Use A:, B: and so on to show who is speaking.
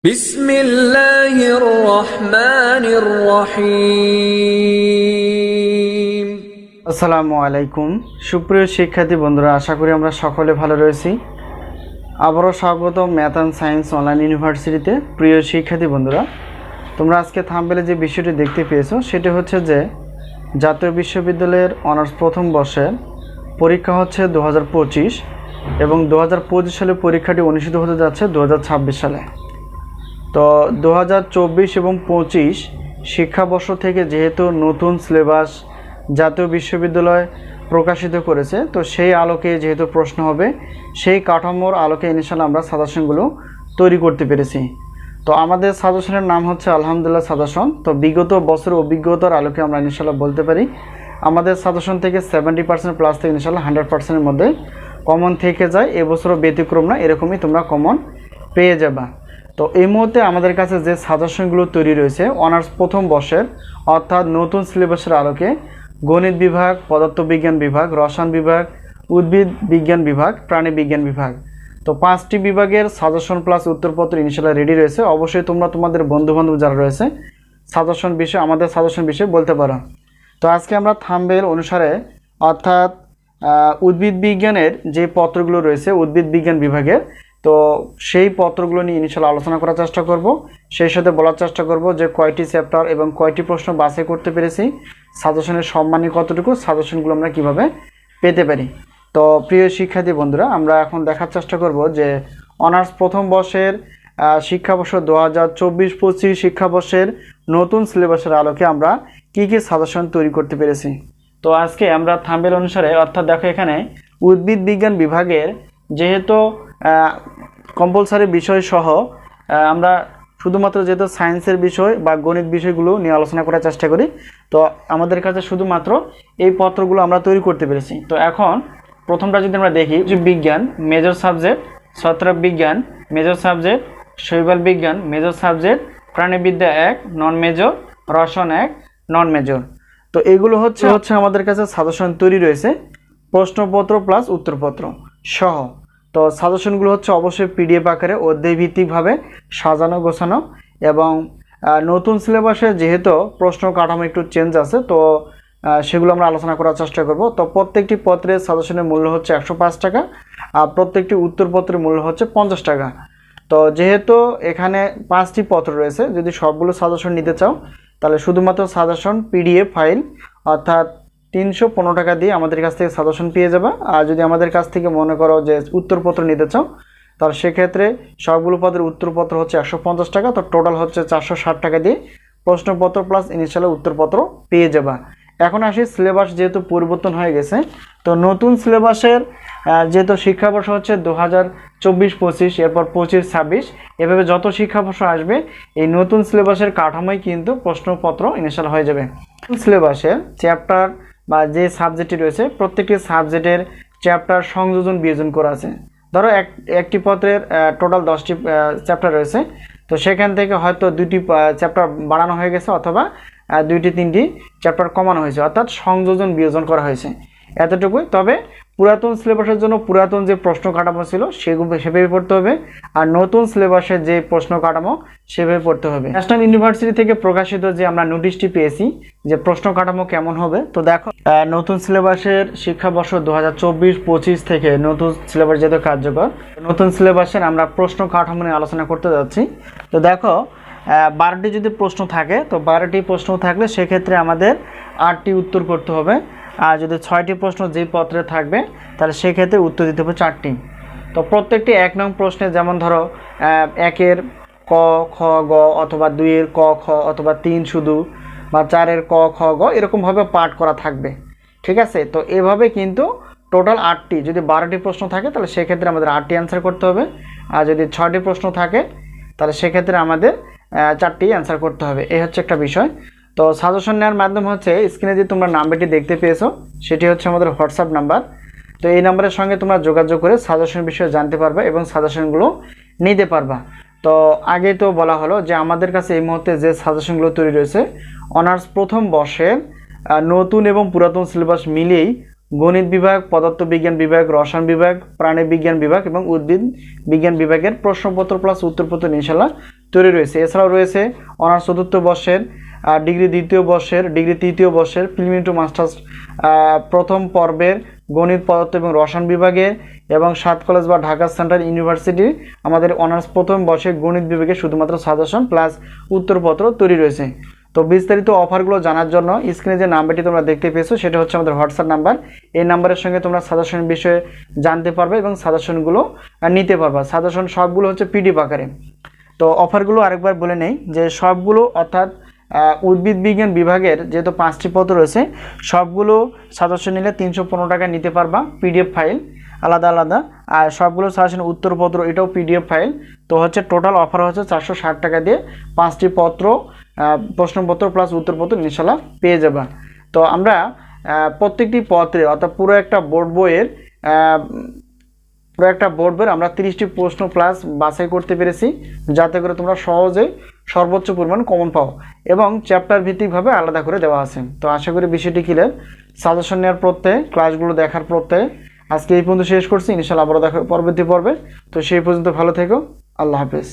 A: বিসমিল্লাহির রহমানির রহিম।
B: আসসালামু আলাইকুম সুপ্রিয় শিক্ষার্থী বন্ধুরা, আশা করি আমরা সকলে ভালো রয়েছি। আবারও স্বাগত ম্যাথ অ্যান্ড সায়েন্স অনলাইন ইউনিভার্সিটিতে। প্রিয় শিক্ষার্থী বন্ধুরা, তোমরা আজকে থাম্বনেলে যে বিষয়টি দেখতে পেয়েছো সেটি হচ্ছে যে জাতীয় বিশ্ববিদ্যালয়ের অনার্স প্রথম বর্ষের পরীক্ষা হচ্ছে 2025 এবং 2025 সালে পরীক্ষাটি অনুষ্ঠিত হতে যাচ্ছে 2026 সালে। তো 2024 এবং 25 শিক্ষাবর্ষ থেকে যেহেতু নতুন সিলেবাস জাতীয় বিশ্ববিদ্যালয় প্রকাশিত করেছে, তো সেই আলোকে যেহেতু প্রশ্ন হবে, সেই কাঠামোর আলোকে ইনশাআল্লাহ আমরা সাজেশনগুলো তৈরি করতে পেরেছি। তো আমাদের সাজেশনের নাম হচ্ছে আলহামদুলিল্লাহ সাজেশন। তো বিগত বছরের অভিজ্ঞতার আলোকে আমরা ইনশাআল্লাহ বলতে পারি আমাদের সাজেশন থেকে 70% প্লাস থেকে ইনশাআল্লাহ 100%-এর মধ্যে কমন থেকে যায়। এবছরও ব্যতিক্রম না, এরকমই তোমরা কমন পেয়ে যাবা। তো এই মুহূর্তে আমাদের কাছে যে সাজেশনগুলো তৈরি রয়েছে অনার্স প্রথম বর্ষের, অর্থাৎ নতুন সিলেবাসের আলোকে গণিত বিভাগ, পদার্থবিজ্ঞান বিভাগ, রসায়ন বিভাগ, উদ্ভিদ বিজ্ঞান বিভাগ, প্রাণী বিজ্ঞান বিভাগ, তো 5টি বিভাগের সাজেশন প্লাস উত্তরপত্র ইনশাআল্লাহ রেডি রয়েছে। অবশ্যই তোমরা তোমাদের বন্ধুবান্ধব যারা রয়েছে সাজেশন বিষয়ে আমাদের সাজেশন বিষয়ে বলতে পারো। তো আজকে আমরা থাম্বনেল অনুসারে অর্থাৎ উদ্ভিদ বিজ্ঞানের যে পত্রগুলো রয়েছে উদ্ভিদ বিজ্ঞান বিভাগের, তো সেই পত্রগুলো নিয়ে ইনশাআল্লাহ আলোচনা করার চেষ্টা করব। সেই সাথে বলার চেষ্টা করব যে কয়টি চ্যাপ্টার এবং কয়টি প্রশ্ন বাছাই করতে পেরেছি, সাজেশনের সম্মানী কতটুকু, সাজেশনগুলো আমরা কিভাবে পেতে পারি। তো প্রিয় শিক্ষার্থী বন্ধুরা, আমরা এখন দেখার চেষ্টা করব যে অনার্স প্রথম বর্ষের শিক্ষাবর্ষ 2024-25 শিক্ষাবর্ষের নতুন সিলেবাসের আলোকে আমরা কি কি সাজেশন তৈরি করতে পেরেছি। তো আজকে আমরা থাম্বনেল অনুসারে, অর্থাৎ দেখো এখানে উদ্ভিদ বিজ্ঞান বিভাগের যেহেতু কম্পালসারি বিষয় সহ আমরা শুধুমাত্র যেহেতু সায়েন্সের বিষয় বা গণিত বিষয়গুলো নিয়ে আলোচনা করার চেষ্টা করি, তো আমাদের কাছে শুধুমাত্র এই পত্রগুলো আমরা তৈরি করতে পেরেছি। তো এখন প্রথমটা যদি আমরা দেখি, যে বিজ্ঞান মেজর সাবজেক্ট, ছত্রাক বিজ্ঞান মেজর সাবজেক্ট, শৈবাল বিজ্ঞান মেজর সাবজেক্ট, প্রাণীবিদ্যা 1 নন মেজর, রসায়ন 1 নন মেজর। তো এগুলো হচ্ছে আমাদের কাছে সাজেশন তৈরি রয়েছে প্রশ্নপত্র প্লাস উত্তরপত্র সহ। তো সাজেশনগুলো হচ্ছে অবশ্যই পিডিএফ আকারে অধ্যায়ভিত্তিকভাবে সাজানো গোছানো, এবং নতুন সিলেবাসে যেহেতু প্রশ্ন কাঠামো একটু চেঞ্জ আছে, তো সেগুলো আমরা আলোচনা করার চেষ্টা করব। তো প্রত্যেকটি পত্রের সাজেশনের মূল্য হচ্ছে 105 টাকা, আর প্রত্যেকটি উত্তরপত্রের মূল্য হচ্ছে 50 টাকা। তো যেহেতু এখানে 5টি পত্র রয়েছে, যদি সবগুলো সাজেশন নিতে চাও তাহলে শুধুমাত্র সাজেশন পিডিএফ ফাইল অর্থাৎ 315 টাকা দিয়ে আমাদের কাছ থেকে সাজেশন পেয়ে যাবে। আর যদি আমাদের কাছ থেকে মনে করো যে উত্তরপত্র নিতে চাও, তাহলে সেক্ষেত্রে সবগুলো পদের উত্তরপত্র হচ্ছে 150 টাকা। তো টোটাল হচ্ছে 460 টাকা দিয়ে প্রশ্নপত্র প্লাস ইনিশিয়াল উত্তরপত্র পেয়ে যাবা। এখন আসি সিলেবাস যেহেতু পরিবর্তন হয়ে গেছে, তো নতুন সিলেবাসের যেহেতু শিক্ষাবর্ষ হচ্ছে 2024-25, এরপর 25-26, এভাবে যত শিক্ষাবর্ষ আসবে এই নতুন সিলেবাসের কাঠামোই কিন্তু প্রশ্নপত্র ইনিশিয়াল হয়ে যাবে। সিলেবাসের চ্যাপ্টার বা যে সাবজেক্টটি রয়েছে প্রত্যেকটি সাবজেক্টের চ্যাপ্টার সংযোজন বিয়োজন করা আছে। ধরো একটি পত্রের টোটাল 10টি চ্যাপ্টার রয়েছে, তো সেখান থেকে হয়তো 2টি চ্যাপ্টার বাড়ানো হয়ে গেছে অথবা 2-3টি চ্যাপ্টার কমানো হয়েছে, অর্থাৎ সংযোজন বিয়োজন করা হয়েছে, এতটুকুই। তবে পুরাতন সিলেবাসের জন্য পুরাতন যে প্রশ্ন কাঠামো ছিল সেভাবে পড়তে হবে, আর নতুন সিলেবাসের যে প্রশ্ন কাঠামো সেভাবে পড়তে হবে। ন্যাশনাল ইউনিভার্সিটি থেকে প্রকাশিত যে আমরা নোটিশটি পেয়েছি যে প্রশ্ন কাঠামো কেমন হবে, তো দেখো নতুন সিলেবাসের শিক্ষাবর্ষ 2024-25 থেকে নতুন সিলেবাস যেহেতু কার্যকর, নতুন সিলেবাসের আমরা প্রশ্ন কাঠামো নিয়ে আলোচনা করতে যাচ্ছি। তো দেখো 12টি যদি প্রশ্ন থাকে, তো 12টি প্রশ্ন থাকলে সেক্ষেত্রে আমাদের 8টি উত্তর করতে হবে। আর যদি 6টি প্রশ্ন যেই পত্রে থাকবে তাহলে সেক্ষেত্রে উত্তর দিতে হবে 4টি। তো প্রত্যেকটি 1 নং প্রশ্নে, যেমন ধরো 1-এর ক খ গ, অথবা 2-এর ক খ, অথবা 3 শুধু, বা 4-এর ক খ গ, এরকমভাবে পাঠ করা থাকবে, ঠিক আছে। তো এভাবে কিন্তু টোটাল 8টি, যদি 12টি প্রশ্ন থাকে তাহলে সেক্ষেত্রে আমাদের 8টি অ্যান্সার করতে হবে। আর যদি 6টি প্রশ্ন থাকে তাহলে সেক্ষেত্রে আমাদের 4টি অ্যান্সার করতে হবে। এই হচ্ছে একটা বিষয়। তো সাজেশন নেওয়ার মাধ্যম হচ্ছে স্ক্রিনে যে তোমরা নাম্বারটি দেখতে পেয়েছো সেটি হচ্ছে আমাদের হোয়াটসঅ্যাপ নাম্বার। তো এই নাম্বারের সঙ্গে তোমরা যোগাযোগ করে সাজেশন বিষয়ে জানতে পারবা এবং সাজেশনগুলো নিতে পারবা। তো আগেই তো বলা হলো যে আমাদের কাছে এই মুহূর্তে যে সাজেশনগুলো তৈরি রয়েছে অনার্স প্রথম বর্ষের নতুন এবং পুরাতন সিলেবাস মিলিয়েই গণিত বিভাগ, পদার্থবিজ্ঞান বিভাগ, রসায়ন বিভাগ, প্রাণী বিজ্ঞান বিভাগ এবং উদ্ভিদ বিজ্ঞান বিভাগের প্রশ্নপত্র প্লাস উত্তরপত্র ইনশাআল্লাহ তৈরি রয়েছে। এছাড়াও রয়েছে অনার্স চতুর্থ বর্ষের, ডিগ্রি দ্বিতীয় বর্ষের, ডিগ্রি তৃতীয় বর্ষের, প্রিলিমিনারি টু মাস্টার্স প্রথম পর্বের গণিত পদার্থ এবং রসায়ন বিভাগের, এবং 7 কলেজ বা ঢাকা সেন্ট্রাল ইউনিভার্সিটি আমাদের অনার্স প্রথম বর্ষের গণিত বিভাগে শুধুমাত্র সাজেশন প্লাস উত্তরপত্র তৈরি রয়েছে। তো বিস্তারিত অফারগুলো জানার জন্য স্ক্রিনে যে নাম্বারটি তোমরা দেখতে পেয়েছো সেটা হচ্ছে আমাদের হোয়াটসঅ্যাপ নাম্বার। এই নাম্বারের সঙ্গে তোমরা সাজেশন বিষয়ে জানতে পারবে এবং সাজেশনগুলো নিতে পারবে। সাজেশন সবগুলো হচ্ছে পিডিএফ আকারে। তো অফারগুলো আরেকবার বলে নেই যে সবগুলো অর্থাৎ উদ্ভিদ বিজ্ঞান বিভাগের যেহেতু 5টি পত্র রয়েছে, সবগুলো সাজেশন নিলে 315 টাকা নিতে পারবা পিডিএফ ফাইল আলাদা আলাদা, আর সবগুলো সাজেশন উত্তরপত্র এটাও পিডিএফ ফাইল। তো হচ্ছে টোটাল অফার হচ্ছে 460 টাকা দিয়ে 5টি পত্র, প্রশ্নপত্র প্লাস উত্তরপত্র ইনশাল্লাহ পেয়ে যাবা। তো আমরা প্রত্যেকটি পত্রে অর্থাৎ পুরো একটা বোর্ড বইয়ের আমরা 30টি প্রশ্ন প্লাস বাছাই করতে পেরেছি, যাতে করে তোমরা সহজেই সর্বোচ্চ পরিমাণ কমন পাও, এবং চ্যাপ্টার ভিত্তিকভাবে আলাদা করে দেওয়া আছে। তো আশা করি বিষয়টি ক্লিয়ার। সাজেশন নেওয়ার প্রত্যয়ে, ক্লাসগুলো দেখার প্রত্যয়ে আজকে এই পর্যন্ত শেষ করছি। ইনশাআল্লাহ আবারও দেখা পরবর্তী পর্বে। তো সেই পর্যন্ত ভালো থেকো। আল্লাহ হাফেজ।